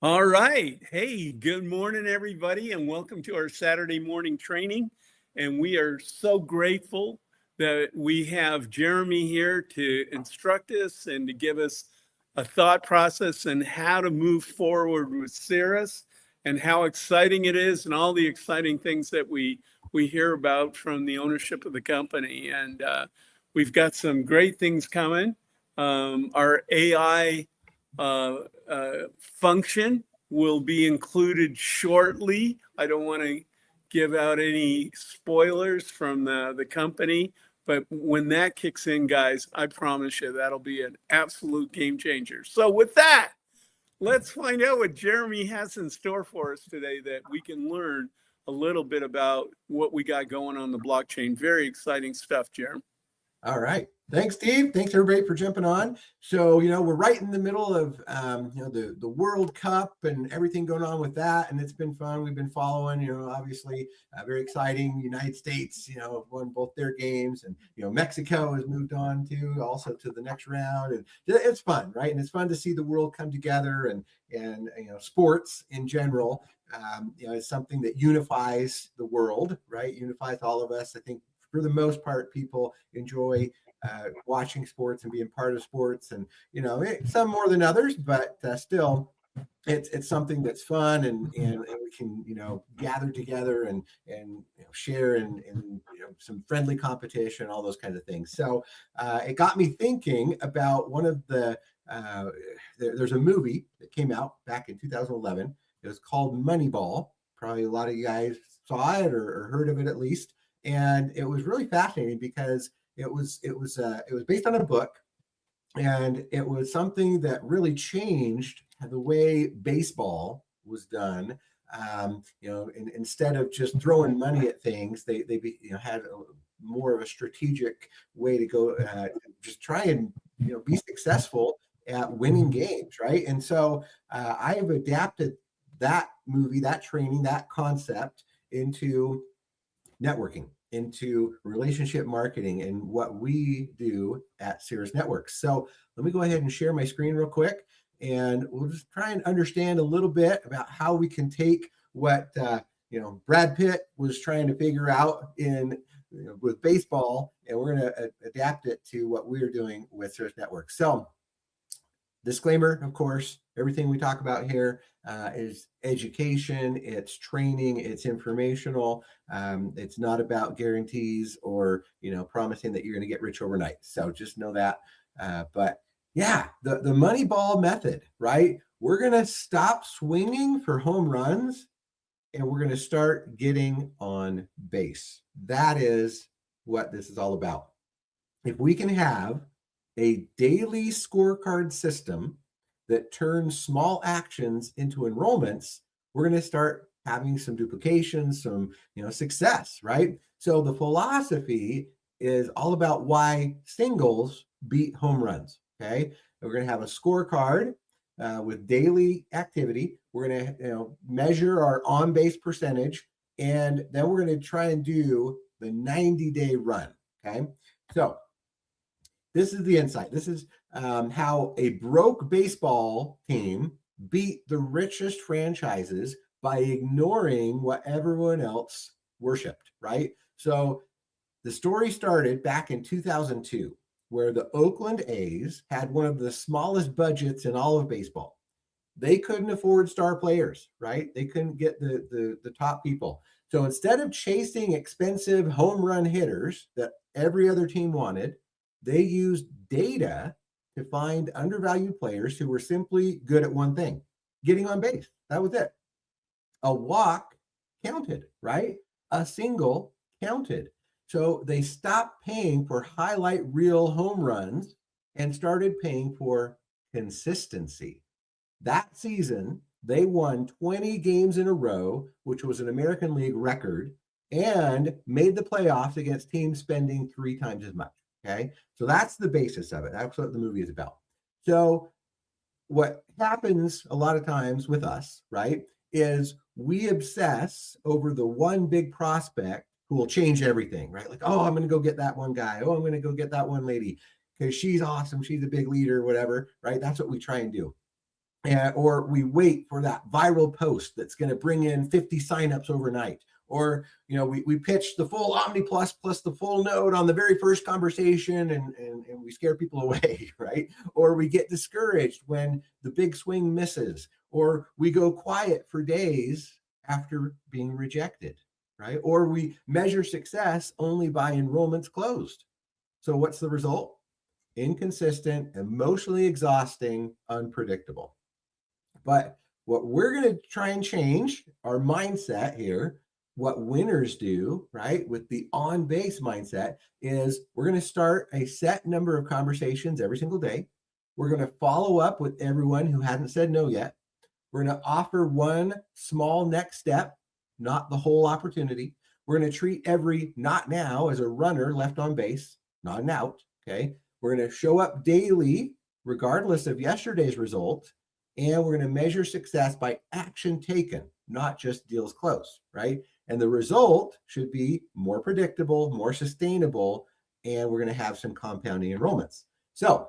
All right. Hey, good morning, everybody, and welcome to our Saturday morning training. And we are so grateful that we have Jeremy here to instruct us and to give us a thought process and how to move forward with Cirrus and how exciting it is and all the exciting things that we hear about from the ownership of the company. And we've got some great things coming. Our AI function will be included shortly. I don't want to give out any spoilers from the company, but when that kicks in, guys, I promise you that'll be an absolute game changer. So with that, let's find out what Jeremy has in store for us today that we can learn a little bit about what we got going on the blockchain. Very exciting stuff, Jeremy. All right. Thanks, Steve. Thanks, everybody, for jumping on. So, we're right in the middle of, the World Cup and everything going on with that. And it's been fun. We've been following, obviously very exciting. United States, won both their games. And, Mexico has moved on also to the next round. And it's fun, right? And it's fun to see the world come together and sports in general, is something that unifies the world, right? Unifies all of us. I think for the most part, people enjoy watching sports and being part of sports, and some more than others, but still, it's something that's fun, and we can gather together and share in some friendly competition, all those kinds of things. So it got me thinking about one of the there's a movie that came out back in 2011. It was called MoneyBall. Probably a lot of you guys saw it or heard of it at least. And it was really fascinating because it was based on a book, and it was something that really changed the way baseball was done. Instead of just throwing money at things, they had more of a strategic way to go, just try and be successful at winning games, right? And so I have adapted that movie, that training, that concept into networking, into relationship marketing, and what we do at Cirrus Networks. So let me go ahead and share my screen real quick, and we'll just try and understand a little bit about how we can take what Brad Pitt was trying to figure out with baseball, and we're going to adapt it to what we're doing with Cirrus Networks. So disclaimer, of course, everything we talk about here is education, it's training, it's informational. It's not about guarantees or, promising that you're going to get rich overnight. So just know that. But yeah, the Moneyball method, right? We're going to stop swinging for home runs and we're going to start getting on base. That is what this is all about. If we can have a daily scorecard system that turns small actions into enrollments, we're going to start having some duplication, some success, right? So the philosophy is all about why singles beat home runs. Okay, we're going to have a scorecard with daily activity. We're going to measure our on-base percentage, and then we're going to try and do the 90-day run. Okay, so this is the insight. This is how a broke baseball team beat the richest franchises by ignoring what everyone else worshipped, right? So the story started back in 2002, where the Oakland A's had one of the smallest budgets in all of baseball. They couldn't afford star players, right? They couldn't get the top people. So instead of chasing expensive home run hitters that every other team wanted, they used data to find undervalued players who were simply good at one thing, getting on base. That was it. A walk counted, right? A single counted. So they stopped paying for highlight reel home runs and started paying for consistency. That season, they won 20 games in a row, which was an American League record, and made the playoffs against teams spending 3 times as much. Okay, so that's the basis of it. That's what the movie is about. So what happens a lot of times with us, right, is we obsess over the one big prospect who will change everything, right? Like, oh, I'm going to go get that one guy. Oh, I'm going to go get that one lady because she's awesome. She's a big leader, whatever, right? That's what we try and do. or we wait for that viral post that's going to bring in 50 signups overnight. Or, we pitch the full Omni Plus the full node on the very first conversation and we scare people away, right? Or we get discouraged when the big swing misses, or we go quiet for days after being rejected, right? Or we measure success only by enrollments closed. So what's the result? Inconsistent, emotionally exhausting, unpredictable. But what we're going to try and change our mindset here, what winners do, right, with the on base mindset, is we're going to start a set number of conversations every single day. We're going to follow up with everyone who hasn't said no yet. We're going to offer one small next step, not the whole opportunity. We're going to treat every not now as a runner left on base, not an out. Okay. We're going to show up daily, regardless of yesterday's result. And we're going to measure success by action taken, not just deals closed, right? And the result should be more predictable, more sustainable, and we're going to have some compounding enrollments. So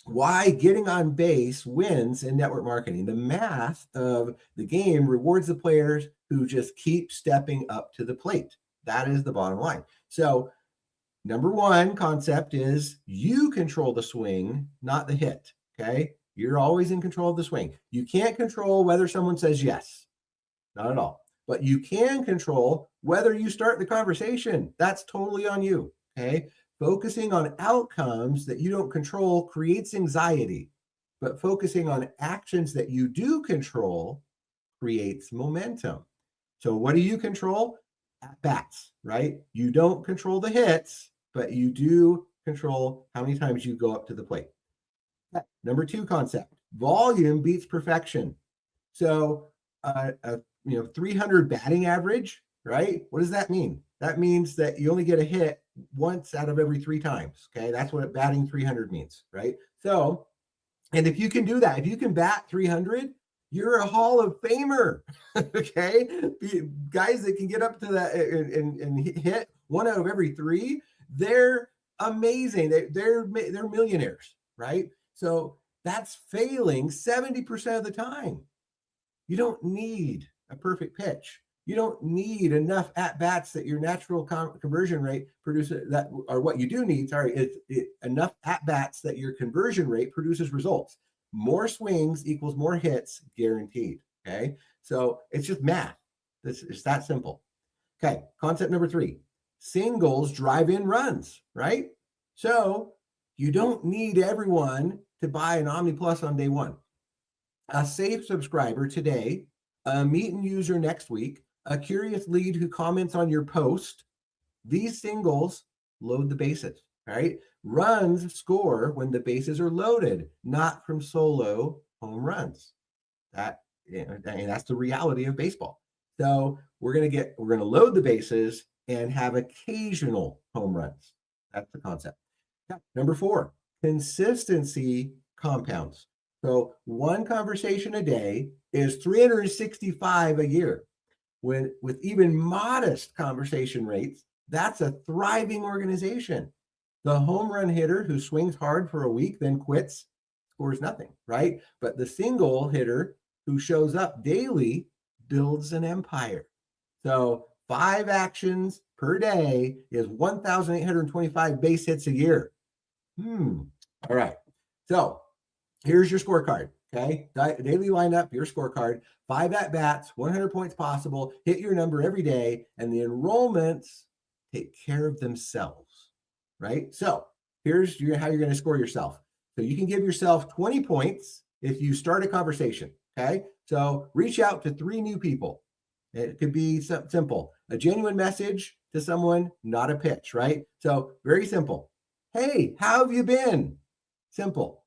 why getting on base wins in network marketing? The math of the game rewards the players who just keep stepping up to the plate. That is the bottom line. So number one concept is you control the swing, not the hit, okay? You're always in control of the swing. You can't control whether someone says yes, not at all. But you can control whether you start the conversation. That's totally on you, okay? Focusing on outcomes that you don't control creates anxiety, but focusing on actions that you do control creates momentum. So what do you control? At bats, right? You don't control the hits, but you do control how many times you go up to the plate. Number two concept, volume beats perfection. So, 300 batting average, right? What does that mean? That means that you only get a hit once out of every 3 times. Okay. That's what batting 300 means, right? So, and if you can do that, if you can bat 300, you're a Hall of Famer. Okay. Guys that can get up to that and hit 1 out of every 3, they're amazing. They're millionaires, right? So that's failing 70% of the time. You don't need a perfect pitch. You don't need enough at-bats that your natural conversion rate produces, that, or what you do need, enough at-bats that your conversion rate produces results. More swings equals more hits, guaranteed, okay? So it's just math. It's that simple. Okay, concept number 3, singles drive in runs, right? So you don't need everyone to buy an Omni Plus on day 1. A safe subscriber today, a meet-and user next week, a curious lead who comments on your post. These singles load the bases, right? Runs score when the bases are loaded, not from solo home runs. That's the reality of baseball. So we're gonna load the bases and have occasional home runs. That's the concept. Number 4, consistency compounds. So one conversation a day is 365 a year. With even modest conversation rates, that's a thriving organization. The home run hitter who swings hard for a week, then quits, scores nothing, right? But the single hitter who shows up daily builds an empire. So 5 actions per day is 1,825 base hits a year. All right. So here's your scorecard. Okay. Daily lineup, your scorecard, 5 at-bats, 100 points possible, hit your number every day, and the enrollments take care of themselves, right? So here's how you're going to score yourself. So you can give yourself 20 points if you start a conversation. Okay. So reach out to 3 new people. It could be simple, a genuine message to someone, not a pitch, right? So very simple. Hey, how have you been? Simple.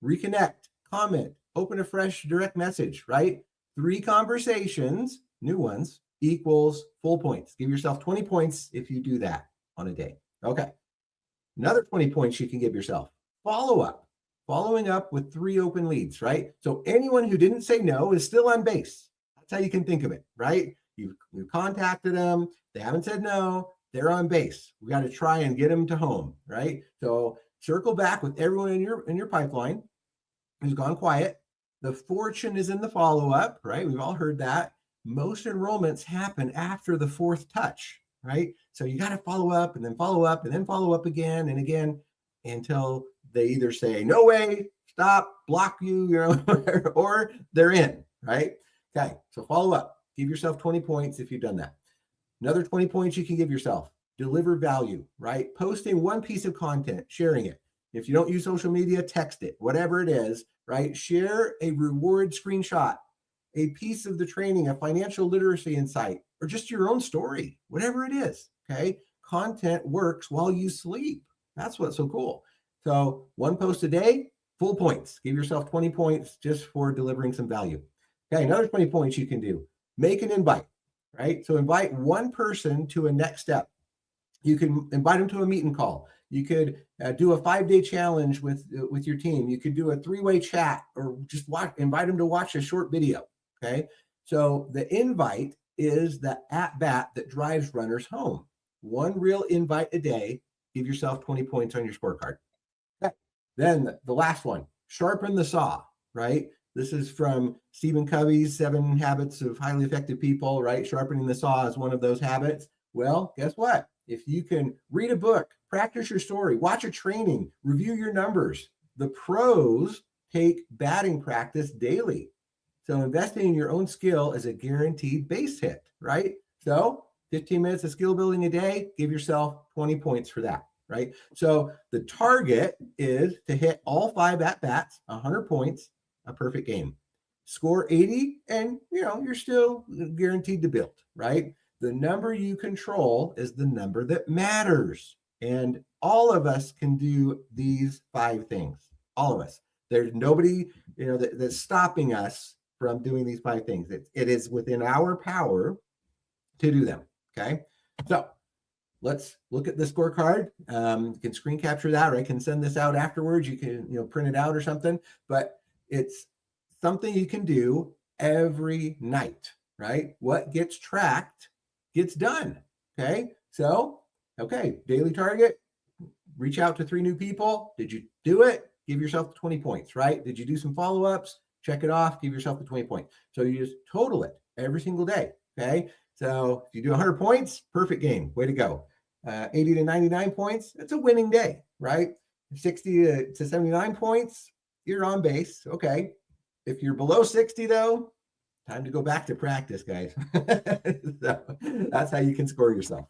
Reconnect, comment, open a fresh direct message, right? 3 conversations, new ones, equals full points. Give yourself 20 points if you do that on a day. Okay. Another 20 points you can give yourself. Following up with 3 open leads, right? So anyone who didn't say no is still on base. That's how you can think of it, right? You've contacted them. They haven't said no. They're on base. We got to try and get them to home, right? So circle back with everyone in your pipeline who's gone quiet. The fortune is in the follow-up, right? We've all heard that. Most enrollments happen after the fourth touch, right? So you got to follow up and then follow up and then follow up again and again until they either say, no way, stop, block you, or they're in, right? Okay, so follow up. Give yourself 20 points if you've done that. Another 20 points you can give yourself. Deliver value, right? Posting one piece of content, sharing it. If you don't use social media, text it, whatever it is, right? Share a reward screenshot, a piece of the training, a financial literacy insight, or just your own story, whatever it is, okay? Content works while you sleep. That's what's so cool. So one post a day, full points. Give yourself 20 points just for delivering some value. Okay, another 20 points you can do. Make an invite, right? So invite one person to a next step. You can invite them to a meeting call. You could do a 5-day challenge with your team. You could do a 3-way chat, or just invite them to watch a short video. Okay. So the invite is the at-bat that drives runners home. One real invite a day. Give yourself 20 points on your scorecard. Okay. Then the last one, sharpen the saw, right? This is from Stephen Covey's 7 Habits of Highly Effective People, right? Sharpening the saw is one of those habits. Well, guess what? If you can read a book, practice your story, watch a training, review your numbers, the pros take batting practice daily. So investing in your own skill is a guaranteed base hit, right? So 15 minutes of skill building a day, give yourself 20 points for that, right? So the target is to hit all 5 at-bats, 100 points, a perfect game. Score 80 and, you're still guaranteed to build, right? The number you control is the number that matters. And all of us can do these 5 things. All of us. There's nobody, that's stopping us from doing these 5 things. It is within our power to do them. Okay. So let's look at the scorecard. You can screen capture that, or I can send this out afterwards. You can, print it out or something, but it's something you can do every night, right? What gets tracked gets done. Okay. So, daily target, reach out to 3 new people. Did you do it? Give yourself 20 points, right? Did you do some follow-ups? Check it off, give yourself the 20 points. So you just total it every single day. Okay. So if you do 100 points, perfect game. Way to go. 80 to 99 points, it's a winning day, right? 60 to 79 points, you're on base. Okay. If you're below 60 though, time to go back to practice, guys. So that's how you can score yourself.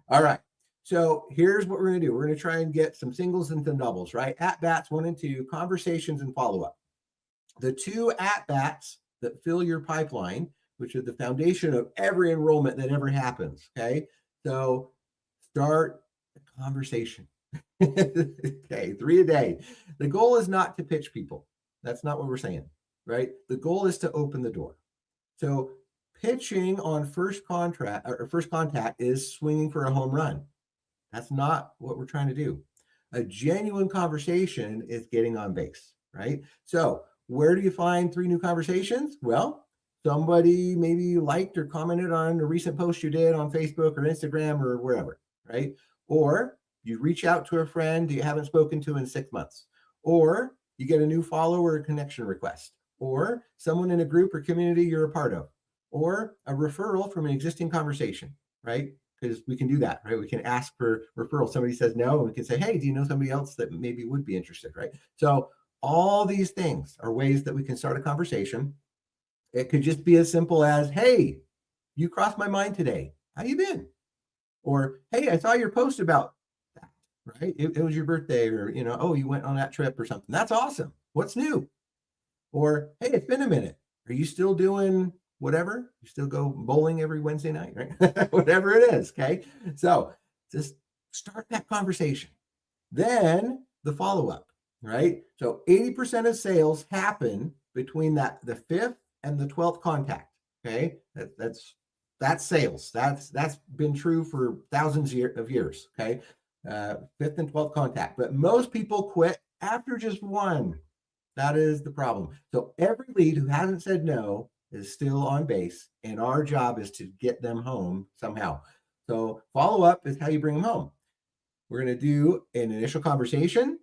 All right. So here's what we're going to do. We're going to try and get some singles and some doubles, right? At-bats 1 and 2, conversations and follow-up. The 2 at-bats that fill your pipeline, which is the foundation of every enrollment that ever happens, okay? So start a conversation. Okay, 3 a day. The goal is not to pitch people. That's not what we're saying, right? The goal is to open the door. So pitching on first contact is swinging for a home run. That's not what we're trying to do. A genuine conversation is getting on base, right? So where do you find 3 new conversations? Well, somebody maybe liked or commented on a recent post you did on Facebook or Instagram or wherever, right? Or you reach out to a friend you haven't spoken to in 6 months, or you get a new follower or connection request, or someone in a group or community you're a part of, or a referral from an existing conversation, right? Because we can do that, right? We can ask for referral. Somebody says no, and we can say, hey, do you know somebody else that maybe would be interested, right? So all these things are ways that we can start a conversation. It could just be as simple as, hey, you crossed my mind today. How you been? Or, hey, I saw your post about that, right? It was your birthday, or, oh, you went on that trip or something. That's awesome. What's new? Or, hey, it's been a minute. Are you still doing whatever? You still go bowling every Wednesday night, right? Whatever it is, okay? So just start that conversation. Then the follow-up, right? So 80% of sales happen between the 5th and the 12th contact, okay? That's sales. That's been true for thousands of years, okay? 5th and 12th contact. But most people quit after just 1. That is the problem. So every lead who hasn't said no is still on base, and our job is to get them home somehow. So follow-up is how you bring them home. We're going to do an initial conversation.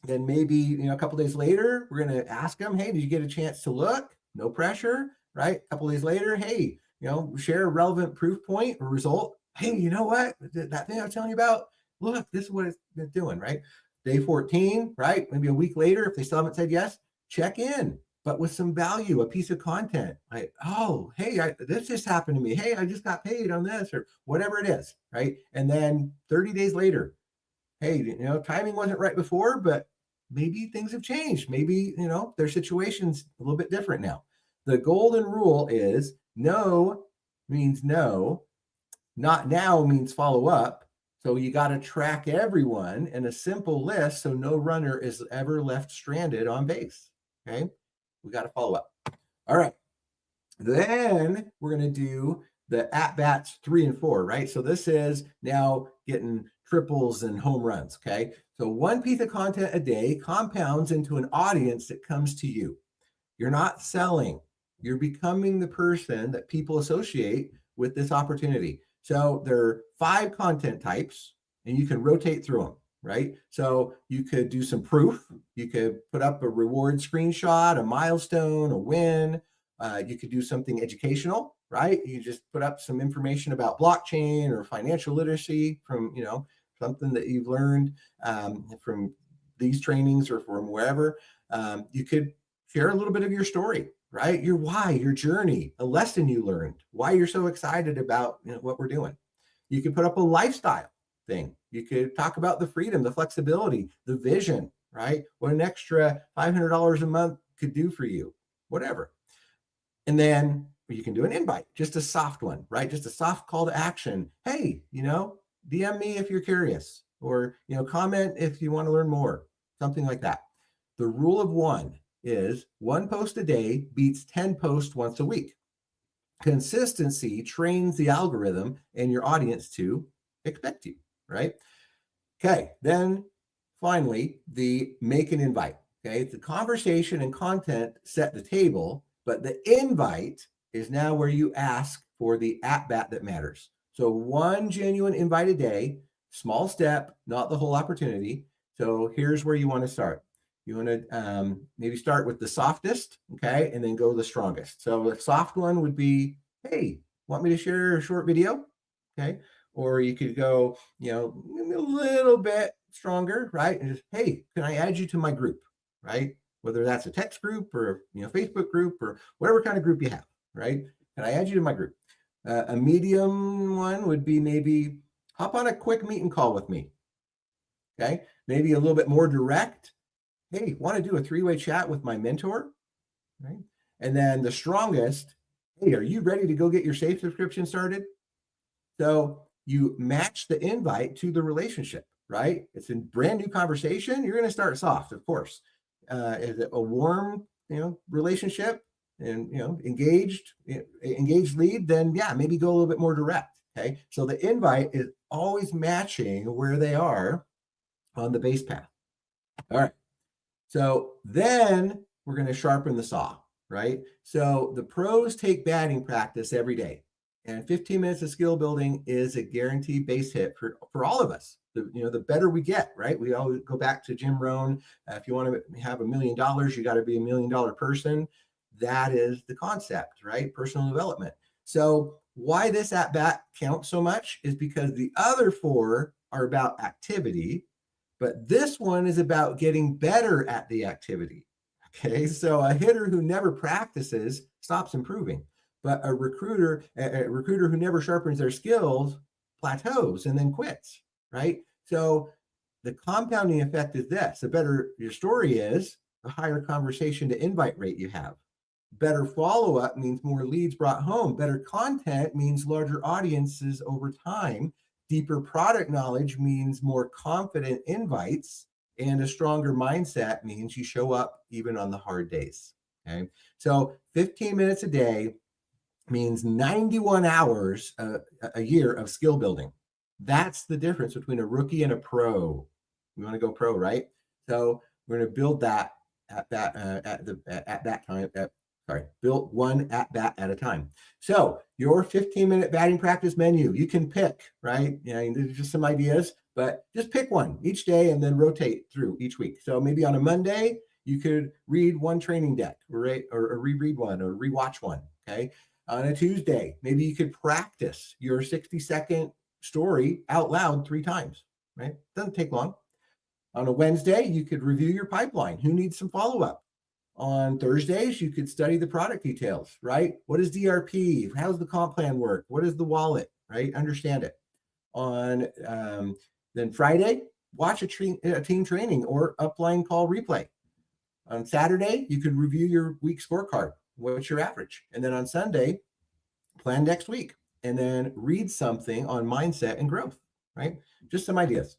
Then maybe, a couple days later, we're going to ask them, hey, did you get a chance to look? No pressure, right? A couple days later, hey, share a relevant proof point or result. Hey, you know what? That thing I was telling you about, look, this is what it's doing, right? Day 14, right? Maybe a week later, if they still haven't said yes, check in, but with some value, a piece of content. Like, oh, hey, this just happened to me. Hey, I just got paid on this, or whatever it is, right? And then 30 days later, hey, timing wasn't right before, but maybe things have changed. Maybe, their situation's a little bit different now. The golden rule is no means no, not now means follow up. So you got to track everyone in a simple list so no runner is ever left stranded on base. Okay. We got to follow up. All right. Then we're going to do the at-bats 3 and 4, right? So this is now getting triples and home runs, okay? So one piece of content a day compounds into an audience that comes to you. You're not selling. You're becoming the person that people associate with this opportunity. So there are 5 content types, and you can rotate through them, right? So you could do some proof. You could put up a reward screenshot, a milestone, a win. You could do something educational, right? You just put up some information about blockchain or financial literacy from, something that you've learned from these trainings or from wherever. You could share a little bit of your story, right? Your why, your journey, a lesson you learned, why you're so excited about what we're doing. You could put up a lifestyle thing. You could talk about the freedom, the flexibility, the vision, right? What an extra $500 a month could do for you, whatever. And then you can do an invite, just a soft one, right? Just a soft call to action. Hey, DM me if you're curious, or, comment if you want to learn more, something like that. The rule of 1 is 1 post a day beats 10 posts once a week. Consistency trains the algorithm and your audience to expect you, right? Okay, then finally, the make an invite. Okay, the conversation and content set the table, but the invite is now where you ask for the at-bat that matters. So 1 genuine invite a day, small step, not the whole opportunity. So here's where you want to start. You want to maybe start with the softest, okay, and then go the strongest. So the soft one would be, hey, want me to share a short video? Okay. Or you could go, a little bit stronger, right? And just, hey, can I add you to my group, right? Whether that's a text group or, Facebook group or whatever kind of group you have, right? Can I add you to my group? A medium one would be maybe hop on a quick meeting call with me. Okay. Maybe a little bit more direct. Hey, want to do a 3-way chat with my mentor, right? And then the strongest, hey, are you ready to go get your safe subscription started? So you match the invite to the relationship, right? It's a brand new conversation. You're going to start soft, of course. Is it a warm, relationship and, engaged lead? Then yeah, maybe go a little bit more direct. Okay. So the invite is always matching where they are on the base path. All right. So then we're going to sharpen the saw, right? So the pros take batting practice every day. And 15 minutes of skill building is a guaranteed base hit for all of us. The better we get, right? We always go back to Jim Rohn. If you want to have $1 million, you got to be $1 million person. That is the concept, right? Personal development. So why this at bat counts so much is because the other 4 are about activity, but this one is about getting better at the activity. Okay, so a hitter who never practices stops improving. But a recruiter who never sharpens their skills plateaus and then quits, right? So the compounding effect is this. The better your story is, the higher conversation to invite rate you have. Better follow-up means more leads brought home. Better content means larger audiences over time. Deeper product knowledge means more confident invites. And a stronger mindset means you show up even on the hard days, okay? So 15 minutes a day means 91 hours a year of skill building. That's the difference between a rookie and a pro. We want to go pro, right? So we're going to build that at that time built one at bat at a time. So your 15-minute batting practice menu, you can pick, right? There's just some ideas, but just pick one each day and then rotate through each week. So maybe on a Monday, you could read one training deck, right? Or reread one or rewatch one, okay? On a Tuesday, maybe you could practice your 60-second story out loud 3 times, right? Doesn't take long. On a Wednesday, you could review your pipeline. Who needs some follow-up? On Thursdays, you could study the product details, right? What is DRP? How does the comp plan work? What is the wallet, right? Understand it. On then Friday, watch a team training or upline call replay. On Saturday, you could review your week scorecard. What's your average? And then on Sunday, plan next week. And then read something on mindset and growth, right? Just some ideas.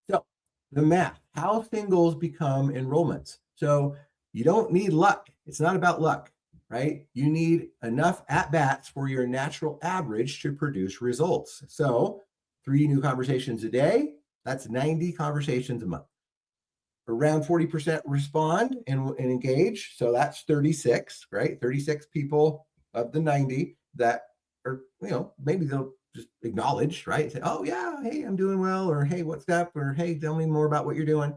So the math, how singles become enrollments. So you don't need luck. It's not about luck, right? You need enough at-bats for your natural average to produce results. So 3 new conversations a day, that's 90 conversations a month. Around 40% respond and engage. So that's 36, right? 36 people of the 90 that are, maybe they'll just acknowledge, right? Say, oh yeah, hey, I'm doing well, or hey, what's up? Or hey, tell me more about what you're doing.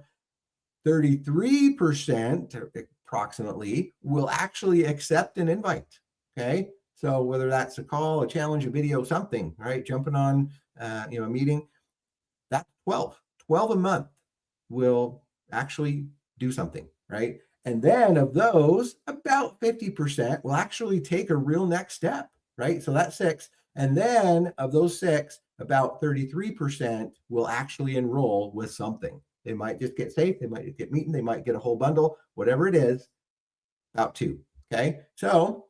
33% approximately will actually accept an invite. Okay. So whether that's a call, a challenge, a video, something, right? Jumping on, a meeting, that's 12 a month will actually do something, right? And then of those, about 50% will actually take a real next step, right? So that's 6. And then of those 6, about 33% will actually enroll with something. They might just get safe. They might get meeting. They might get a whole bundle, whatever it is, about 2. Okay. So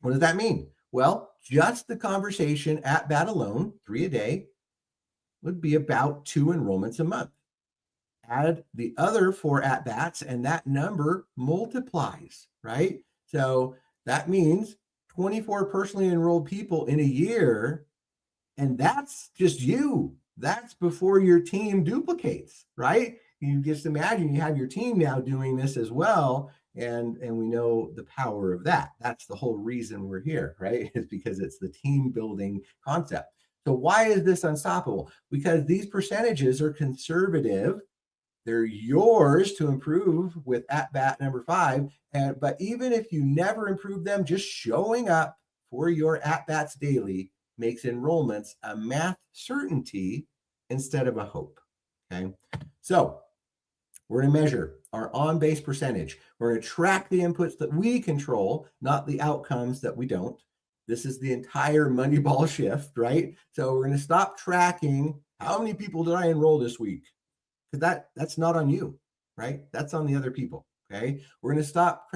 what does that mean? Well, just the conversation at bat alone, 3 a day, would be about 2 enrollments a month. Add the other 4 at bats and that number multiplies, right? So that means 24 personally enrolled people in a year. And that's just you. That's before your team duplicates, right? You just imagine you have your team now doing this as well. And we know the power of that. That's the whole reason we're here, right? Is because it's the team building concept. So why is this unstoppable? Because these percentages are conservative. They're yours to improve with at bat number 5. But even if you never improve them, just showing up for your at bats daily makes enrollments a math certainty instead of a hope. Okay. So we're going to measure our on-base percentage. We're going to track the inputs that we control, not the outcomes that we don't. This is the entire MoneyBall shift, right? So we're going to stop tracking how many people did I enroll this week? Because that's not on you, right? That's on the other people. Okay. We're going to stop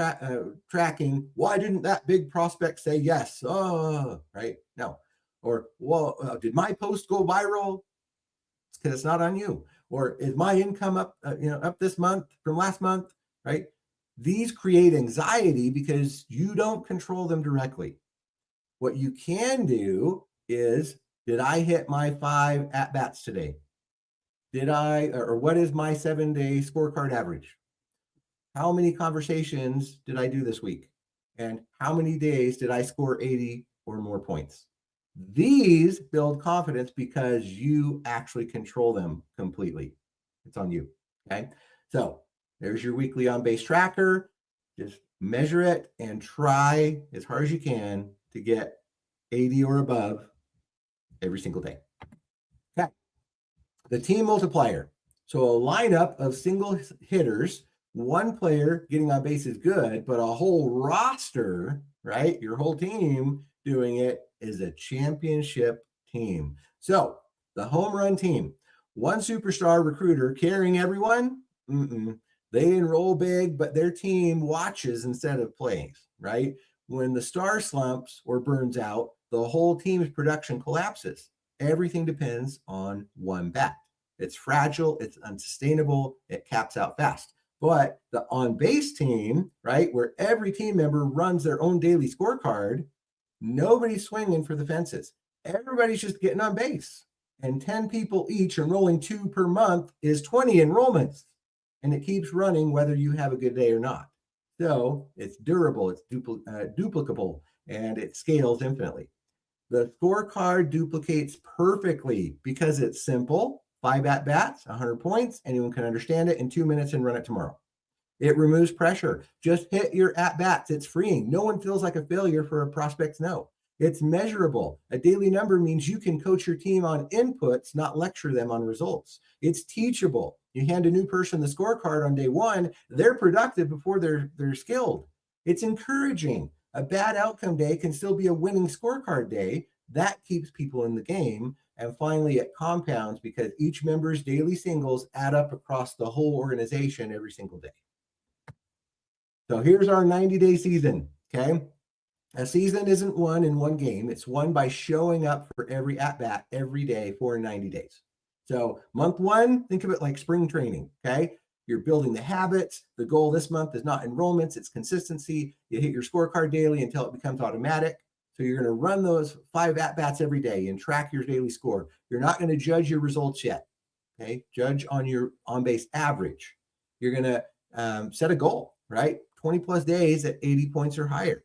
tracking. Why didn't that big prospect say yes? Oh, right. No. Or, well, did my post go viral? It's because it's not on you. Or is my income up, up this month from last month, right? These create anxiety because you don't control them directly. What you can do is, did I hit my 5 at-bats today? Or what is my 7-day scorecard average? How many conversations did I do this week? And how many days did I score 80 or more points? These build confidence because you actually control them completely. It's on you. Okay. So there's your weekly on-base tracker. Just measure it and try as hard as you can to get 80 or above every single day. Okay. The team multiplier. So a lineup of single hitters, one player getting on base is good, but a whole roster, right? Your whole team doing it is a championship team. So the home run team, one superstar recruiter carrying everyone. They enroll big, but their team watches instead of plays, right? When the star slumps or burns out, the whole team's production collapses. Everything depends on one bat. It's fragile, it's unsustainable, it caps out fast. But the on-base team, right, where every team member runs their own daily scorecard, nobody's swinging for the fences. Everybody's just getting on base. And 10 people each enrolling 2 per month is 20 enrollments. And it keeps running whether you have a good day or not. So it's durable, it's duplicable, and it scales infinitely. The scorecard duplicates perfectly because it's simple. 5 at-bats, 100 points. Anyone can understand it in 2 minutes and run it tomorrow. It removes pressure. Just hit your at-bats. It's freeing. No one feels like a failure for a prospect's no. It's measurable. A daily number means you can coach your team on inputs, not lecture them on results. It's teachable. You hand a new person the scorecard on day one, they're productive before they're skilled. It's encouraging. A bad outcome day can still be a winning scorecard day. That keeps people in the game. And finally, it compounds because each member's daily singles add up across the whole organization every single day. So here's our 90-day season, okay? A season isn't won in one game. It's won by showing up for every at-bat every day for 90 days. So month one, think of it like spring training, okay? You're building the habits. The goal this month is not enrollments, it's consistency. You hit your scorecard daily until it becomes automatic. So you're going to run those 5 at-bats every day and track your daily score. You're not going to judge your results yet, okay? Judge on your on-base average. You're going to set a goal, right? 20 plus days at 80 points or higher.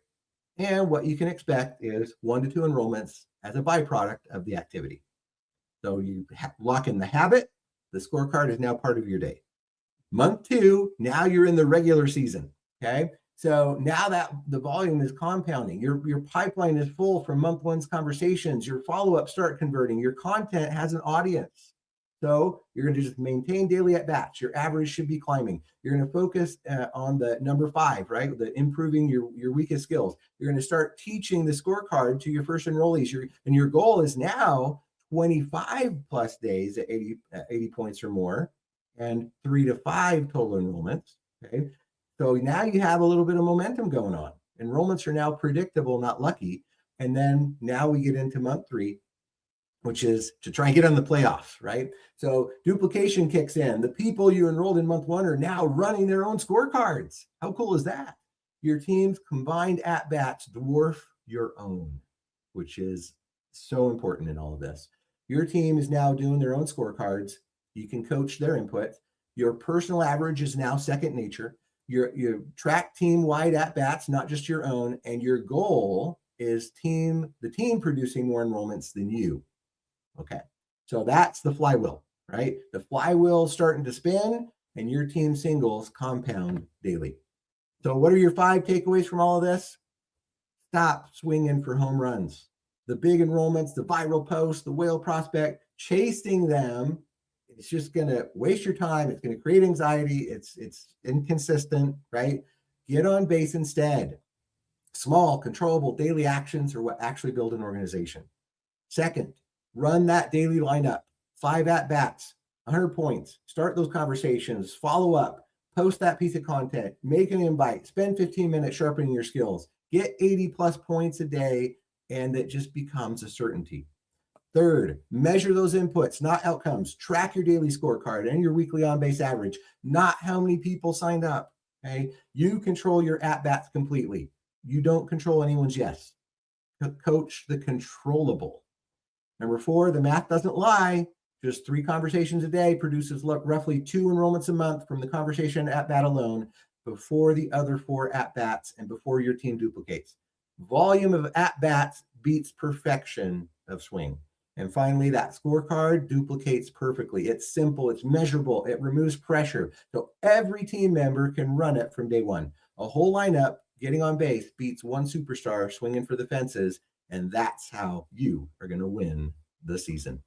And what you can expect is 1 to 2 enrollments as a byproduct of the activity. So you lock in the habit. The scorecard is now part of your day. Month 2, now you're in the regular season, okay? So now that the volume is compounding, your pipeline is full from month 1's conversations, your follow-up start converting, your content has an audience. So you're going to just maintain daily at-bats. Your average should be climbing. You're going to focus on the number 5, right? The improving your weakest skills. You're going to start teaching the scorecard to your first enrollees. And your goal is now 25 plus days at 80 points or more and 3 to 5 total enrollments, okay? So now you have a little bit of momentum going on. Enrollments are now predictable, not lucky. And then now we get into month 3, which is to try and get on the playoffs, right? So duplication kicks in. The people you enrolled in month 1 are now running their own scorecards. How cool is that? Your team's combined at-bats dwarf your own, which is so important in all of this. Your team is now doing their own scorecards. You can coach their input. Your personal average is now second nature. You track team-wide at-bats, not just your own, and your goal is the team producing more enrollments than you. Okay, so that's the flywheel, right? The flywheel starting to spin and your team singles compound daily. So what are your 5 takeaways from all of this? Stop swinging for home runs. The big enrollments, the viral posts, the whale prospect, chasing them, it's just going to waste your time. It's going to create anxiety. It's inconsistent, right? Get on base instead. Small, controllable daily actions are what actually build an organization. Second, run that daily lineup, 5 at-bats, 100 points. Start those conversations, follow up, post that piece of content, make an invite, spend 15 minutes sharpening your skills, get 80 plus points a day, and it just becomes a certainty. Third, measure those inputs, not outcomes. Track your daily scorecard and your weekly on-base average, not how many people signed up, okay? You control your at-bats completely. You don't control anyone's yes. Coach the controllable. Number 4, the math doesn't lie. Just 3 conversations a day produces roughly 2 enrollments a month from the conversation at-bat alone before the other 4 at-bats and before your team duplicates. Volume of at-bats beats perfection of swing. And finally, that scorecard duplicates perfectly. It's simple, it's measurable, it removes pressure. So every team member can run it from day one. A whole lineup getting on base beats 1 superstar swinging for the fences. And that's how you are going to win the season.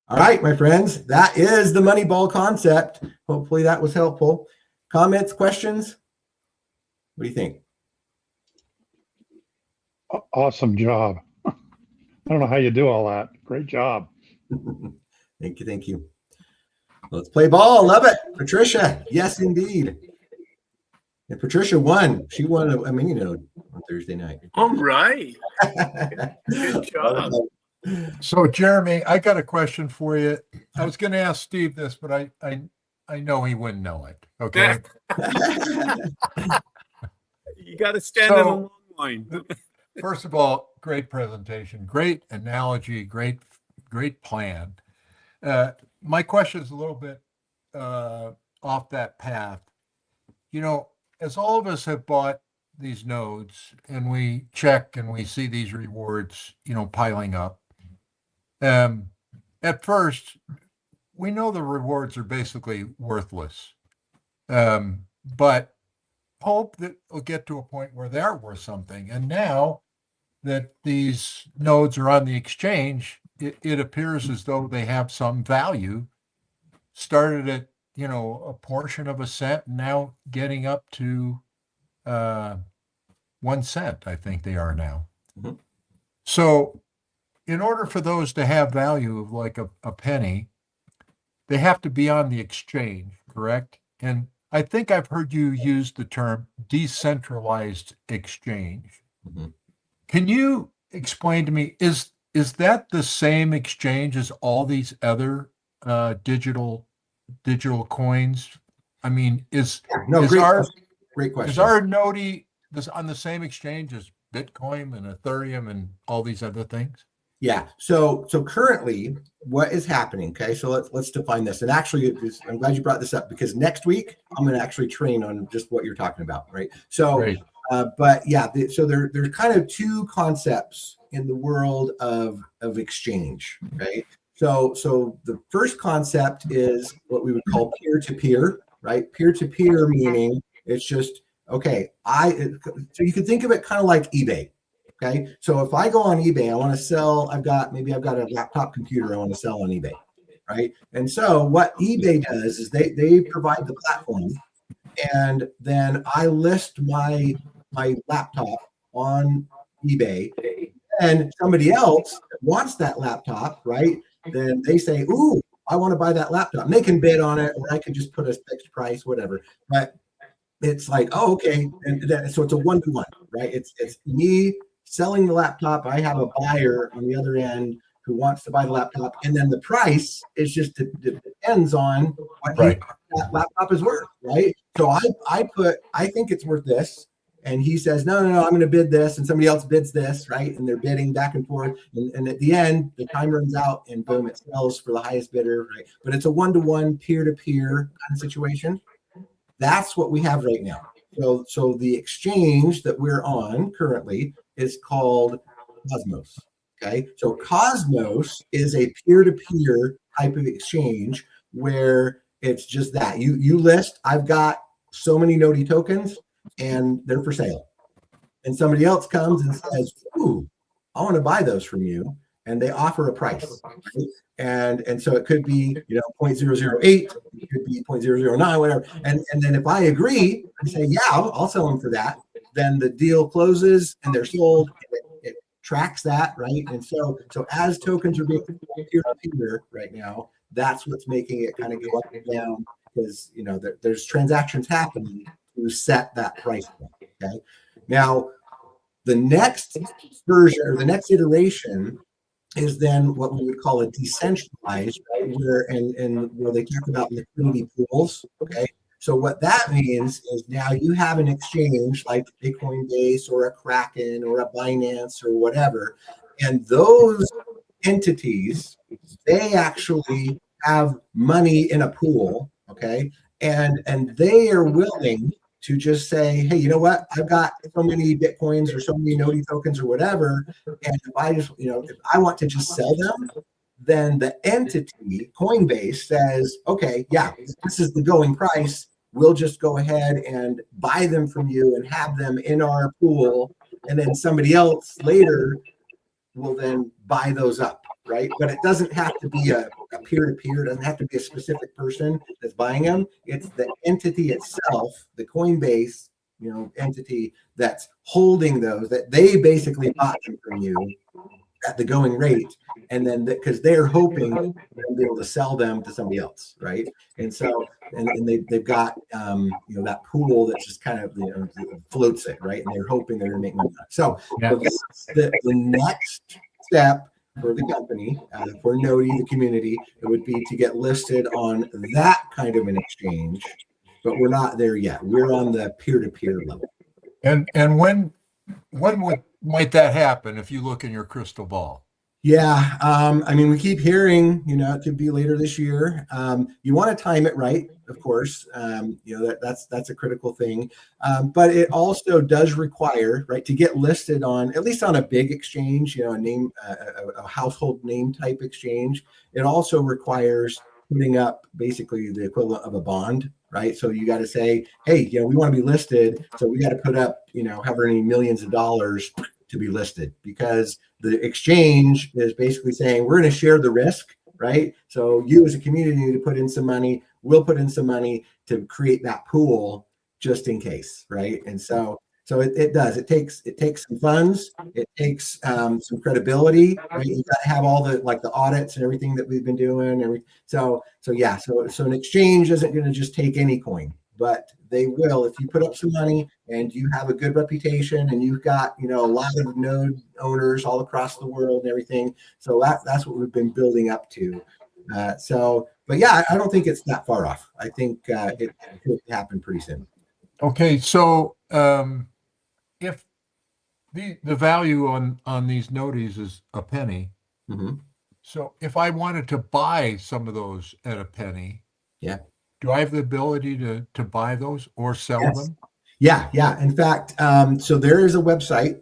All right, my friends, that is the MoneyBall concept. Hopefully that was helpful. Comments, questions? What do you think? Awesome job. I don't know how you do all that. Great job. Thank you. Thank you. Let's play ball. Love it. Patricia. Yes, indeed. And Patricia won. She won, on Thursday night. All right. Good job. So, Jeremy, I got a question for you. I was going to ask Steve this, but I know he wouldn't know it. Okay. You got to stand in a long line. First of all, great presentation, great analogy, great plan. My question is a little bit off that path. as all of us have bought these nodes and we check and we see these rewards, piling up, at first we know the rewards are basically worthless. But hope that we'll get to a point where they're worth something. And now that these nodes are on the exchange, it appears as though they have some value. Started at, a portion of a cent, now getting up to 1 cent, I think they are now. Mhm. So in order for those to have value of like a penny, they have to be on the exchange, correct? And I think I've heard you use the term decentralized exchange. Mhm. Can you explain to me, is that the same exchange as all these other digital coins? I mean, No, is great our question. Great is question. our Noti on the same exchange as Bitcoin and Ethereum and all these other things? Yeah. So currently, what is happening? Okay. So let's define this. And actually, I'm glad you brought this up because next week I'm going to actually train on just what you're talking about, right? So, Right. but yeah. So there's kind of two concepts in the world of exchange, right? So the first concept is what we would call peer-to-peer, right? Peer-to-peer meaning it's just okay. So you can think of it kind of like eBay. Okay, so if I go on eBay, I want to sell. I've got a laptop computer I want to sell on eBay, right? And so what eBay does is they provide the platform, and then I list my laptop on eBay, and somebody else wants that laptop, right? Then they say, "Ooh, I want to buy that laptop." And they can bid on it, or I can just put a fixed price, whatever. But it's like, oh, okay, and so it's a 1-to-1, right? It's me selling the laptop. I have a buyer on the other end who wants to buy the laptop, and then the price is just depends on what Right. that laptop is worth, right? So I think it's worth this, and he says no, I'm going to bid this, and somebody else bids this, right? And they're bidding back and forth, and at the end the time runs out, and boom, it sells for the highest bidder, right? But it's a 1-to-1 peer-to-peer kind of situation. That's what we have right now. So the exchange that we're on currently is called Cosmos. Okay, so Cosmos is a peer-to-peer type of exchange where it's just that you list, I've got so many Noti tokens and they're for sale, and somebody else comes and says, "Ooh, I want to buy those from you," and they offer a price, right? And so it could be 0.008, it could be 0.009, whatever. And then if I agree and say, yeah, I'll sell them for that, then the deal closes and they're sold. It tracks that, right? And so as tokens are being peer-to-peer right now, that's what's making it kind of go up and down because there's transactions happening to set that price point. Okay. Now the next version or the next iteration is then what we would call a decentralized, right? Where they talk about liquidity pools. Okay. So what that means is now you have an exchange like Bitcoin Base or a Kraken or a Binance or whatever, and those entities, they actually have money in a pool, okay, and they are willing to just say, hey, you know what? I've got so many Bitcoins or so many Noti tokens or whatever, and if I just, if I want to just sell them, then the entity, Coinbase, says, okay, yeah, this is the going price. We'll just go ahead and buy them from you and have them in our pool, and then somebody else later will then buy those up, right? But it doesn't have to be a peer-to-peer. It doesn't have to be a specific person that's buying them. It's the entity itself, the Coinbase, entity that's holding those, that they basically bought them from you at the going rate, and then because they're hoping they'll be able to sell them to somebody else, right? And so and they've got that pool that just kind of floats it, right? And they're hoping they're going to make money. So that's the next step for the company, for Noti, the community. It would be to get listed on that kind of an exchange, but we're not there yet. We're on the peer-to-peer level. And when might that happen if you look in your crystal ball? Yeah, I mean, we keep hearing, it could be later this year. You want to time it right, of course. That's a critical thing. But it also does require, right, to get listed on at least on a big exchange, a name, a household name type exchange. It also requires putting up basically the equivalent of a bond, right? So you got to say, hey, we want to be listed, so we got to put up, however many millions of dollars to be listed, because the exchange is basically saying we're going to share the risk, right? So you as a community need to put in some money. We'll put in some money to create that pool just in case, right? And so it does. It takes some funds. It takes some credibility, right? You got to have all the the audits and everything that we've been doing. So an exchange isn't going to just take any coin, but they will if you put up some money and you have a good reputation and you've got a lot of node owners all across the world and everything. So that's what we've been building up to. But yeah, I don't think it's that far off. I think it could happen pretty soon. Okay, so if the value on these noties is a penny, Mm-hmm. so if I wanted to buy some of those at a penny, Yeah. do I have the ability to buy those or sell Yes. them? Yeah. In fact, so there is a website.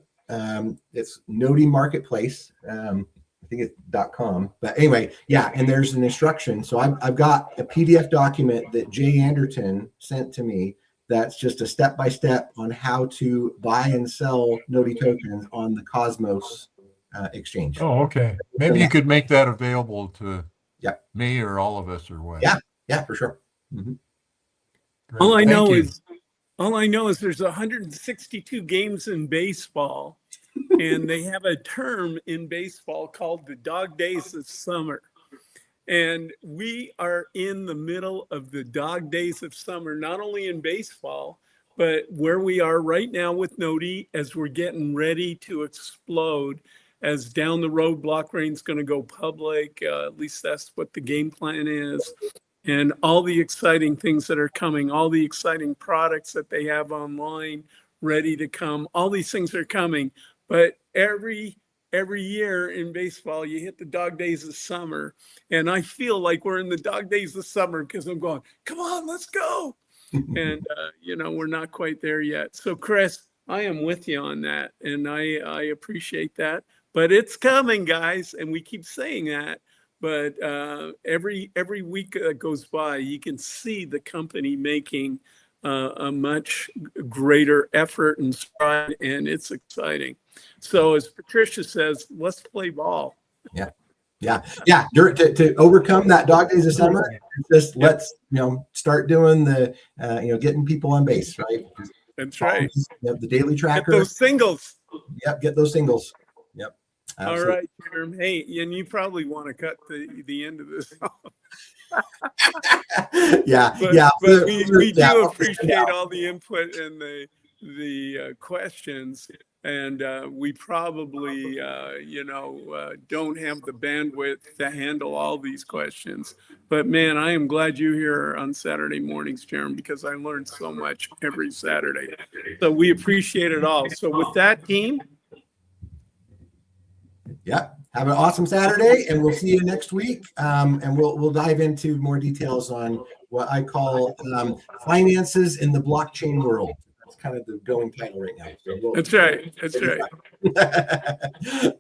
It's Noti Marketplace. I think it's .com. But anyway, yeah, and there's an instruction. So I've got a PDF document that Jay Anderton sent to me. That's just a step-by-step on how to buy and sell Noti tokens on the Cosmos exchange. Oh, okay. Maybe you could make that available to me or all of us or what? Yeah, for sure. Mm-hmm. All I know Thank you. is there's 162 games in baseball, and they have a term in baseball called the dog days of summer. And we are in the middle of the dog days of summer, not only in baseball, but where we are right now with Noti as we're getting ready to explode. As down the road, Blockbrain's going to go public. At least that's what the game plan is. And all the exciting things that are coming, all the exciting products that they have online ready to come, all these things are coming. But every year in baseball, you hit the dog days of summer. And I feel like we're in the dog days of summer because I'm going, come on, let's go. And, we're not quite there yet. So, Chris, I am with you on that. And I appreciate that. But it's coming, guys. And we keep saying that. But every week that goes by, you can see the company making a much greater effort and stride, and it's exciting. So as Patricia says, let's play ball. Yeah. To overcome that dog days of summer, just let's start doing the getting people on base, right? That's right. The daily tracker. Get those singles. Yep, get those singles. Yep. Absolutely. All right, Jerm. Hey, and you probably want to cut the end of this off. But we do appreciate all the input and the questions, and we probably don't have the bandwidth to handle all these questions. But man, I am glad you're here on Saturday mornings, Jerem, because I learned so much every Saturday. So we appreciate it all. So with that, team. Yeah. Have an awesome Saturday, and we'll see you next week. And we'll dive into more details on what I call finances in the blockchain world. That's kind of the going title right now. So That's right. That's right. All right.